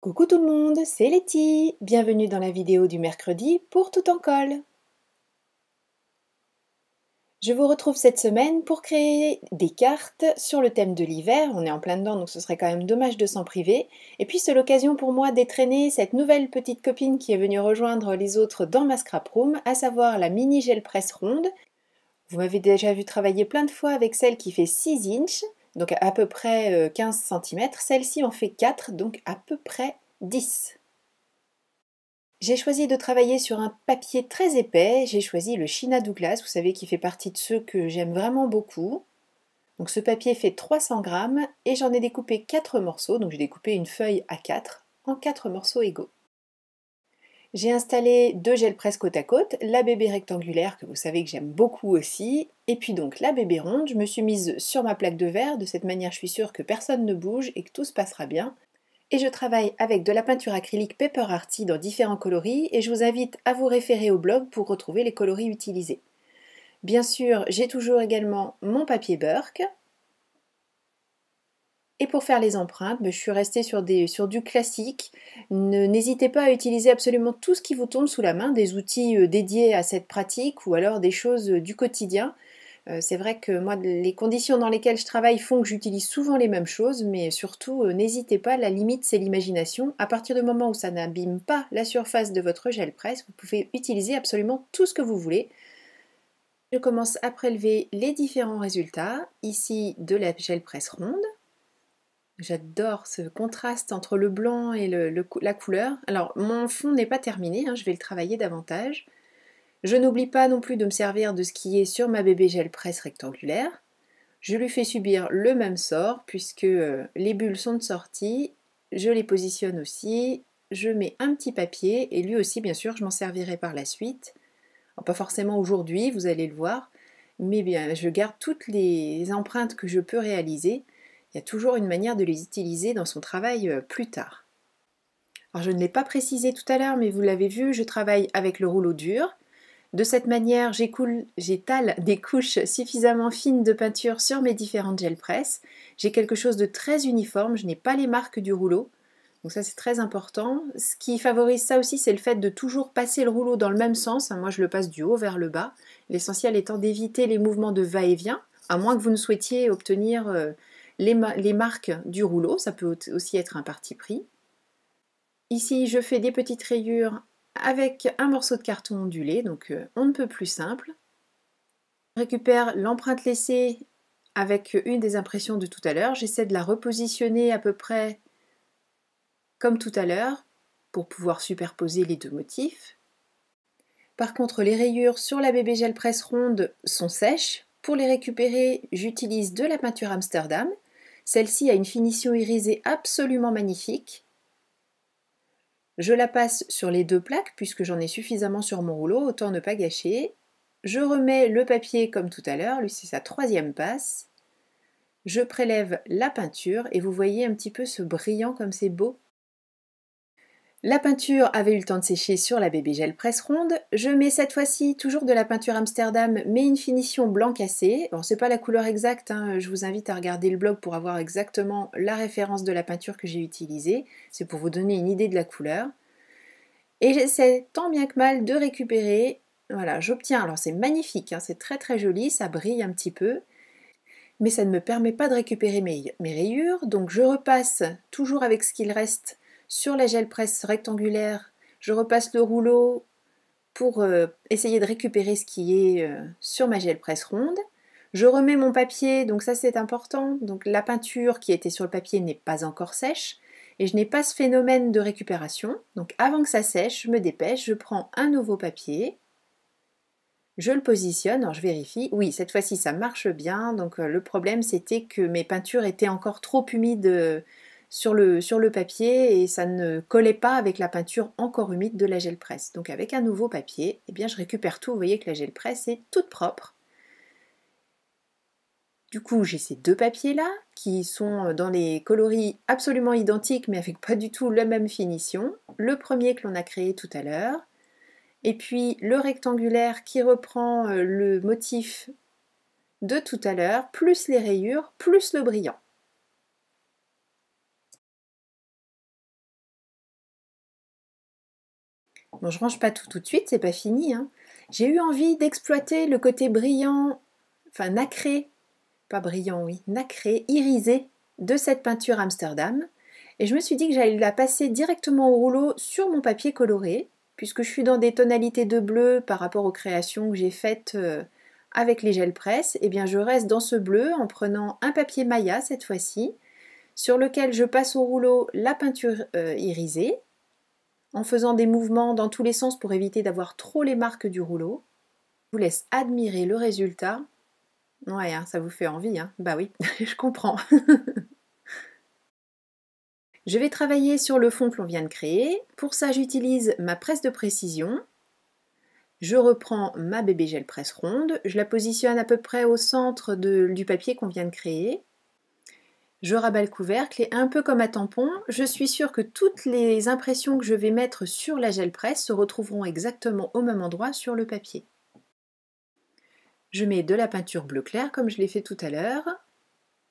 Coucou tout le monde, c'est Letty. Bienvenue dans la vidéo du mercredi pour Tout en colle. Je vous retrouve cette semaine pour créer des cartes sur le thème de l'hiver. On est en plein dedans donc ce serait quand même dommage de s'en priver. Et puis c'est l'occasion pour moi d'étraîner cette nouvelle petite copine qui est venue rejoindre les autres dans ma scrap room, à savoir la mini gel presse ronde. Vous m'avez déjà vu travailler plein de fois avec celle qui fait 6 inches, donc à peu près 15 cm. Celle-ci en fait 4, donc à peu près 10. J'ai choisi de travailler sur un papier très épais, j'ai choisi le China Douglas, vous savez qui fait partie de ceux que j'aime vraiment beaucoup. Donc ce papier fait 300 grammes et j'en ai découpé 4 morceaux, donc j'ai découpé une feuille A4 en 4 morceaux égaux. J'ai installé deux gels presse côte à côte, la bébé rectangulaire que vous savez que j'aime beaucoup aussi, et puis donc la bébé ronde. Je me suis mise sur ma plaque de verre, de cette manière je suis sûre que personne ne bouge et que tout se passera bien. Et je travaille avec de la peinture acrylique Paper Arty dans différents coloris et je vous invite à vous référer au blog pour retrouver les coloris utilisés. Bien sûr, j'ai toujours également mon papier Burke. Et pour faire les empreintes, je suis restée sur du classique. N'hésitez pas à utiliser absolument tout ce qui vous tombe sous la main, des outils dédiés à cette pratique ou alors des choses du quotidien. C'est vrai que moi, les conditions dans lesquelles je travaille font que j'utilise souvent les mêmes choses, mais surtout, n'hésitez pas, la limite c'est l'imagination. À partir du moment où ça n'abîme pas la surface de votre gel presse, vous pouvez utiliser absolument tout ce que vous voulez. Je commence à prélever les différents résultats, ici de la gel presse ronde. J'adore ce contraste entre le blanc et la couleur. Alors, mon fond n'est pas terminé, je vais le travailler davantage. Je n'oublie pas non plus de me servir de ce qui est sur ma bébé gel presse rectangulaire. Je lui fais subir le même sort puisque les bulles sont de sortie. Je les positionne aussi. Je mets un petit papier et lui aussi, bien sûr, je m'en servirai par la suite. Alors, pas forcément aujourd'hui, vous allez le voir, mais bien, je garde toutes les empreintes que je peux réaliser. Il y a toujours une manière de les utiliser dans son travail plus tard. Alors, je ne l'ai pas précisé tout à l'heure, mais vous l'avez vu, je travaille avec le rouleau dur. De cette manière, j'étale des couches suffisamment fines de peinture sur mes différentes gel press. J'ai quelque chose de très uniforme, je n'ai pas les marques du rouleau. Donc ça c'est très important. Ce qui favorise ça aussi, c'est le fait de toujours passer le rouleau dans le même sens. Moi je le passe du haut vers le bas. L'essentiel étant d'éviter les mouvements de va-et-vient, à moins que vous ne souhaitiez obtenir les marques du rouleau. Ça peut aussi être un parti pris. Ici, je fais des petites rayures avec un morceau de carton ondulé, donc on ne peut plus simple. Je récupère l'empreinte laissée avec une des impressions de tout à l'heure. J'essaie de la repositionner à peu près comme tout à l'heure pour pouvoir superposer les deux motifs. Par contre, les rayures sur la bébé gel presse ronde sont sèches. Pour les récupérer, j'utilise de la peinture Amsterdam. Celle-ci a une finition irisée absolument magnifique. Je la passe sur les deux plaques puisque j'en ai suffisamment sur mon rouleau, autant ne pas gâcher. Je remets le papier comme tout à l'heure, lui c'est sa troisième passe. Je prélève la peinture et vous voyez un petit peu ce brillant comme c'est beau. La peinture avait eu le temps de sécher sur la bébé gel presse ronde. Je mets cette fois-ci toujours de la peinture Amsterdam mais une finition blanc cassé. Bon, c'est pas la couleur exacte, je vous invite à regarder le blog pour avoir exactement la référence de la peinture que j'ai utilisée. C'est pour vous donner une idée de la couleur. Et j'essaie tant bien que mal de récupérer. Voilà, j'obtiens, alors c'est magnifique, c'est très très joli, ça brille un petit peu, mais ça ne me permet pas de récupérer mes rayures, donc je repasse toujours avec ce qu'il reste sur la gel presse rectangulaire, je repasse le rouleau pour essayer de récupérer ce qui est sur ma gel presse ronde. Je remets mon papier, donc ça c'est important, donc la peinture qui était sur le papier n'est pas encore sèche, et je n'ai pas ce phénomène de récupération. Donc avant que ça sèche, je me dépêche, je prends un nouveau papier, je le positionne, alors je vérifie, oui cette fois-ci ça marche bien, donc le problème c'était que mes peintures étaient encore trop humides sur le papier et ça ne collait pas avec la peinture encore humide de la gel presse. Donc avec un nouveau papier, eh bien je récupère tout, vous voyez que la gel presse est toute propre. Du coup, j'ai ces deux papiers-là qui sont dans des coloris absolument identiques mais avec pas du tout la même finition. Le premier que l'on a créé tout à l'heure, et puis le rectangulaire qui reprend le motif de tout à l'heure, plus les rayures, plus le brillant. Bon, je range pas tout de suite, c'est pas fini, hein. J'ai eu envie d'exploiter le côté brillant, enfin nacré, pas brillant, oui, nacré, irisé de cette peinture Amsterdam. Et je me suis dit que j'allais la passer directement au rouleau sur mon papier coloré, puisque je suis dans des tonalités de bleu par rapport aux créations que j'ai faites avec les gels presse. Et bien je reste dans ce bleu en prenant un papier Maya cette fois-ci, sur lequel je passe au rouleau la peinture irisée, en faisant des mouvements dans tous les sens pour éviter d'avoir trop les marques du rouleau. Je vous laisse admirer le résultat. Ouais, hein, ça vous fait envie, hein? Bah oui, je comprends. Je vais travailler sur le fond que l'on vient de créer. Pour ça, j'utilise ma presse de précision. Je reprends ma bébé gel presse ronde. Je la positionne à peu près au centre du papier qu'on vient de créer. Je rabats le couvercle et un peu comme à tampon, je suis sûre que toutes les impressions que je vais mettre sur la gel presse se retrouveront exactement au même endroit sur le papier. Je mets de la peinture bleu clair comme je l'ai fait tout à l'heure.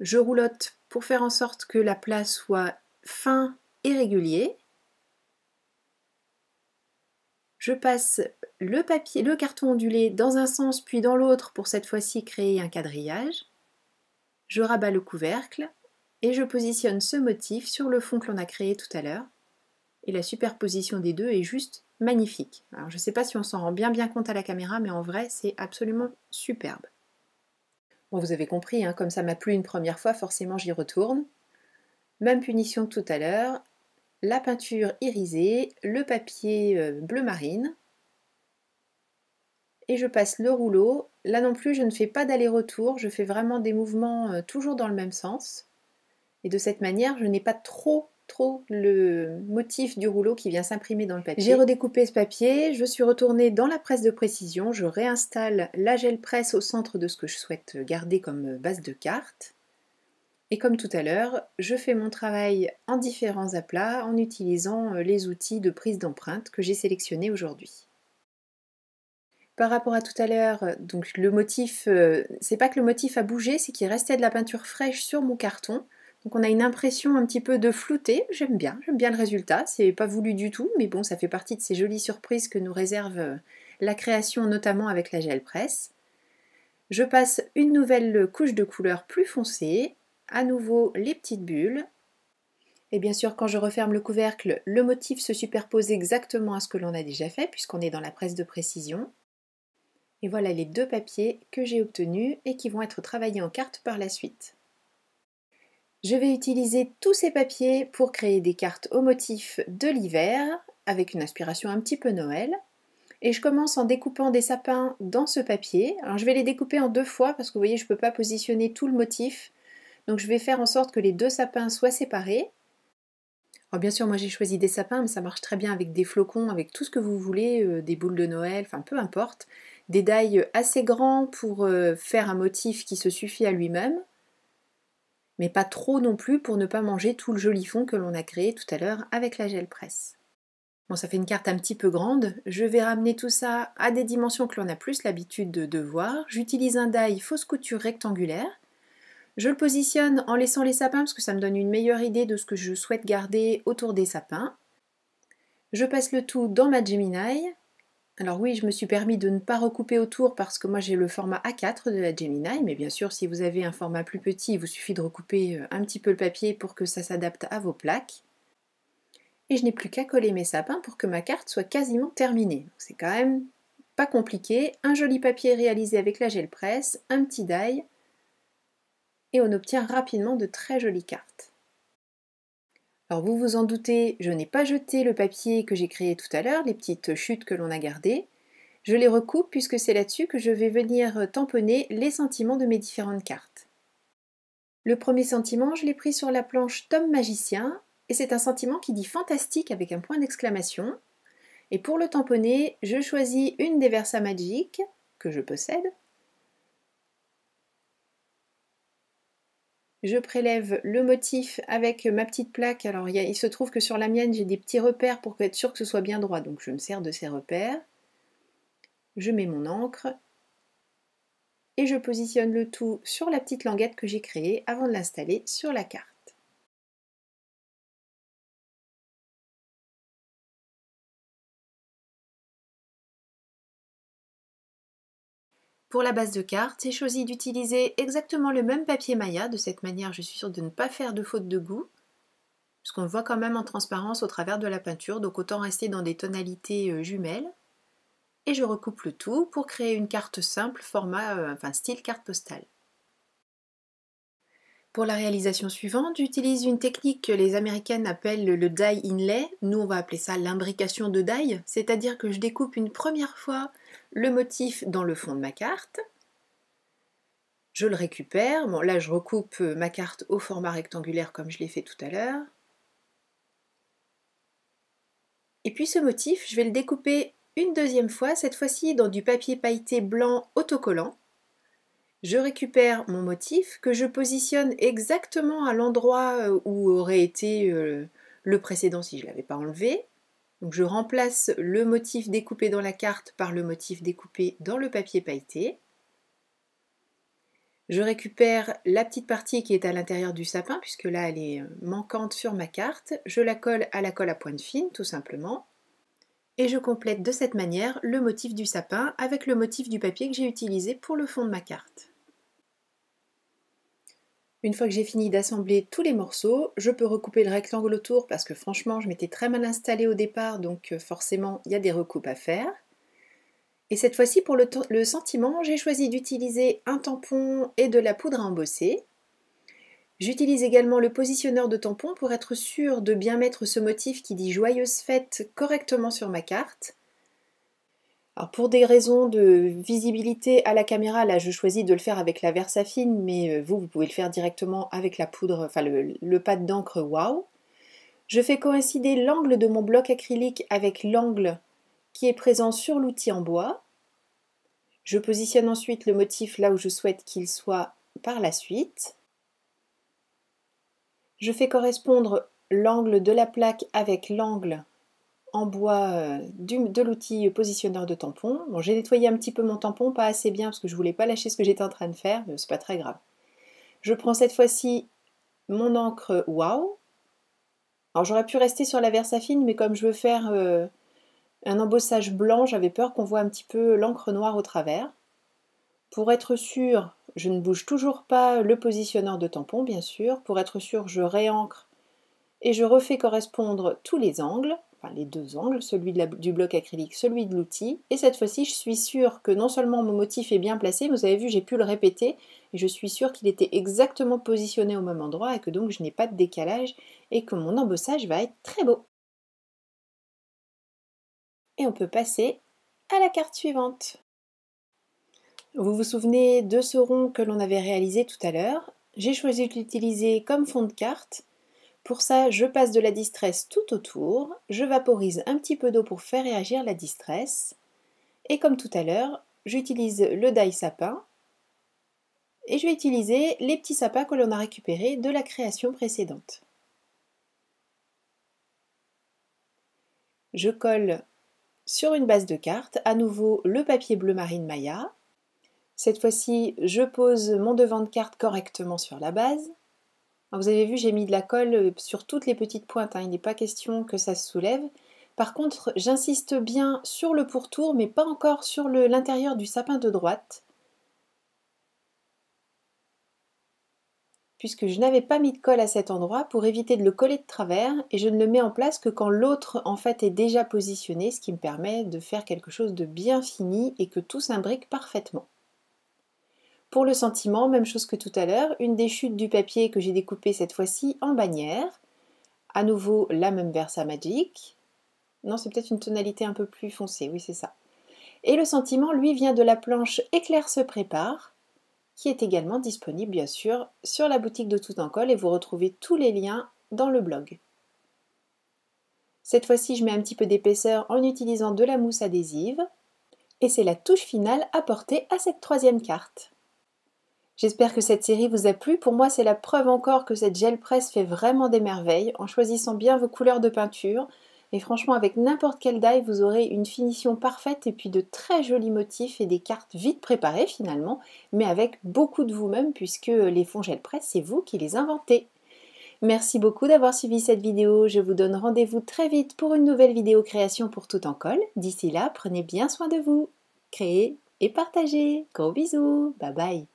Je roulotte pour faire en sorte que la plat soit fin et régulier. Je passe le carton ondulé dans un sens puis dans l'autre pour cette fois-ci créer un quadrillage. Je rabats le couvercle et je positionne ce motif sur le fond que l'on a créé tout à l'heure. Et la superposition des deux est juste magnifique. Alors je ne sais pas si on s'en rend bien compte à la caméra, mais en vrai c'est absolument superbe. Bon, vous avez compris, hein, comme ça m'a plu une première fois, forcément j'y retourne. Même punition que tout à l'heure, la peinture irisée, le papier bleu marine, et je passe le rouleau. Là non plus, je ne fais pas d'aller-retour, je fais vraiment des mouvements toujours dans le même sens. Et de cette manière, je n'ai pas trop le motif du rouleau qui vient s'imprimer dans le papier. J'ai redécoupé ce papier, je suis retournée dans la presse de précision, je réinstalle la gel presse au centre de ce que je souhaite garder comme base de carte. Et comme tout à l'heure, je fais mon travail en différents aplats en utilisant les outils de prise d'empreinte que j'ai sélectionnés aujourd'hui. Par rapport à tout à l'heure, donc le motif, c'est pas que le motif a bougé, c'est qu'il restait de la peinture fraîche sur mon carton. Donc on a une impression un petit peu de flouté, j'aime bien le résultat, c'est pas voulu du tout, mais bon, ça fait partie de ces jolies surprises que nous réserve la création, notamment avec la gel presse. Je passe une nouvelle couche de couleur plus foncée, à nouveau les petites bulles. Et bien sûr, quand je referme le couvercle, le motif se superpose exactement à ce que l'on a déjà fait, puisqu'on est dans la presse de précision. Et voilà les deux papiers que j'ai obtenus et qui vont être travaillés en carte par la suite. Je vais utiliser tous ces papiers pour créer des cartes au motif de l'hiver, avec une inspiration un petit peu Noël. Et je commence en découpant des sapins dans ce papier. Alors je vais les découper en deux fois parce que vous voyez, je ne peux pas positionner tout le motif. Donc je vais faire en sorte que les deux sapins soient séparés. Alors bien sûr, moi j'ai choisi des sapins, mais ça marche très bien avec des flocons, avec tout ce que vous voulez, des boules de Noël, enfin peu importe. Des die assez grands pour faire un motif qui se suffit à lui-même, mais pas trop non plus pour ne pas manger tout le joli fond que l'on a créé tout à l'heure avec la gel presse. Bon, ça fait une carte un petit peu grande, je vais ramener tout ça à des dimensions que l'on a plus l'habitude de voir. J'utilise un die fausse couture rectangulaire. Je le positionne en laissant les sapins parce que ça me donne une meilleure idée de ce que je souhaite garder autour des sapins. Je passe le tout dans ma Gemini. Alors oui, je me suis permis de ne pas recouper autour parce que moi j'ai le format A4 de la Gemini, mais bien sûr si vous avez un format plus petit, il vous suffit de recouper un petit peu le papier pour que ça s'adapte à vos plaques. Et je n'ai plus qu'à coller mes sapins pour que ma carte soit quasiment terminée. C'est quand même pas compliqué, un joli papier réalisé avec la gel presse, un petit die, et on obtient rapidement de très jolies cartes. Alors vous vous en doutez, je n'ai pas jeté le papier que j'ai créé tout à l'heure, les petites chutes que l'on a gardées. Je les recoupe puisque c'est là-dessus que je vais venir tamponner les sentiments de mes différentes cartes. Le premier sentiment, je l'ai pris sur la planche Tom Magicien, et c'est un sentiment qui dit fantastique avec un point d'exclamation. Et pour le tamponner, je choisis une des Versa Magic que je possède. Je prélève le motif avec ma petite plaque. Alors il se trouve que sur la mienne, j'ai des petits repères pour être sûr que ce soit bien droit, donc je me sers de ces repères. Je mets mon encre et je positionne le tout sur la petite languette que j'ai créée avant de l'installer sur la carte. Pour la base de carte, j'ai choisi d'utiliser exactement le même papier Maya, de cette manière je suis sûre de ne pas faire de faute de goût, parce qu'on le voit quand même en transparence au travers de la peinture, donc autant rester dans des tonalités jumelles. Et je recoupe le tout pour créer une carte simple, format, style carte postale. Pour la réalisation suivante, j'utilise une technique que les Américaines appellent le die inlay. Nous, on va appeler ça l'imbrication de die, c'est-à-dire que je découpe une première fois le motif dans le fond de ma carte. Je le récupère. Bon, là, je recoupe ma carte au format rectangulaire comme je l'ai fait tout à l'heure. Et puis ce motif, je vais le découper une deuxième fois, cette fois-ci dans du papier pailleté blanc autocollant. Je récupère mon motif que je positionne exactement à l'endroit où aurait été le précédent si je ne l'avais pas enlevé. Donc je remplace le motif découpé dans la carte par le motif découpé dans le papier pailleté. Je récupère la petite partie qui est à l'intérieur du sapin, puisque là elle est manquante sur ma carte. Je la colle à la colle à pointe fine, tout simplement. Et je complète de cette manière le motif du sapin avec le motif du papier que j'ai utilisé pour le fond de ma carte. Une fois que j'ai fini d'assembler tous les morceaux, je peux recouper le rectangle autour parce que franchement je m'étais très mal installée au départ, donc forcément il y a des recoupes à faire. Et cette fois-ci pour le sentiment, j'ai choisi d'utiliser un tampon et de la poudre à embosser. J'utilise également le positionneur de tampon pour être sûre de bien mettre ce motif qui dit Joyeuse fête correctement sur ma carte. Alors pour des raisons de visibilité à la caméra, là je choisis de le faire avec la Versafine, mais vous pouvez le faire directement avec la poudre, enfin le pad d'encre Wow. Je fais coïncider l'angle de mon bloc acrylique avec l'angle qui est présent sur l'outil en bois. Je positionne ensuite le motif là où je souhaite qu'il soit par la suite. Je fais correspondre l'angle de la plaque avec l'angle en bois de l'outil positionneur de tampon. Bon, j'ai nettoyé un petit peu mon tampon, pas assez bien parce que je voulais pas lâcher ce que j'étais en train de faire, mais c'est pas très grave. Je prends cette fois-ci mon encre Wow. Alors j'aurais pu rester sur la Versafine, mais comme je veux faire un embossage blanc, j'avais peur qu'on voit un petit peu l'encre noire au travers. Pour être sûr, je ne bouge toujours pas le positionneur de tampon, bien sûr. Pour être sûr, je réancre et je refais correspondre tous les angles. Enfin les deux angles, celui du bloc acrylique, celui de l'outil. Et cette fois-ci, je suis sûre que non seulement mon motif est bien placé, mais vous avez vu, j'ai pu le répéter, et je suis sûre qu'il était exactement positionné au même endroit, et que donc je n'ai pas de décalage, et que mon embossage va être très beau. Et on peut passer à la carte suivante. Vous vous souvenez de ce rond que l'on avait réalisé tout à l'heure? J'ai choisi de l'utiliser comme fond de carte. Pour ça, je passe de la distress tout autour, je vaporise un petit peu d'eau pour faire réagir la distress, et comme tout à l'heure, j'utilise le die sapin, et je vais utiliser les petits sapins que l'on a récupérés de la création précédente. Je colle sur une base de carte, à nouveau le papier bleu marine Maya. Cette fois-ci, je pose mon devant de carte correctement sur la base. Alors vous avez vu, j'ai mis de la colle sur toutes les petites pointes, hein. Il n'est pas question que ça se soulève. Par contre, j'insiste bien sur le pourtour, mais pas encore sur l'intérieur du sapin de droite, puisque je n'avais pas mis de colle à cet endroit pour éviter de le coller de travers, et je ne le mets en place que quand l'autre en fait est déjà positionné, ce qui me permet de faire quelque chose de bien fini et que tout s'imbrique parfaitement. Pour le sentiment, même chose que tout à l'heure, une des chutes du papier que j'ai découpé cette fois-ci en bannière. À nouveau la même Versa Magic. Non, c'est peut-être une tonalité un peu plus foncée, oui c'est ça. Et le sentiment, lui, vient de la planche Éclair se prépare, qui est également disponible bien sûr sur la boutique de Tout en Colle, et vous retrouvez tous les liens dans le blog. Cette fois-ci, je mets un petit peu d'épaisseur en utilisant de la mousse adhésive, et c'est la touche finale apportée à cette troisième carte. J'espère que cette série vous a plu. Pour moi, c'est la preuve encore que cette gel presse fait vraiment des merveilles en choisissant bien vos couleurs de peinture. Et franchement, avec n'importe quel die, vous aurez une finition parfaite et puis de très jolis motifs et des cartes vite préparées finalement, mais avec beaucoup de vous-même puisque les fonds gel presse, c'est vous qui les inventez. Merci beaucoup d'avoir suivi cette vidéo. Je vous donne rendez-vous très vite pour une nouvelle vidéo création pour Tout en Colle. D'ici là, prenez bien soin de vous. Créez et partagez. Gros bisous, bye bye.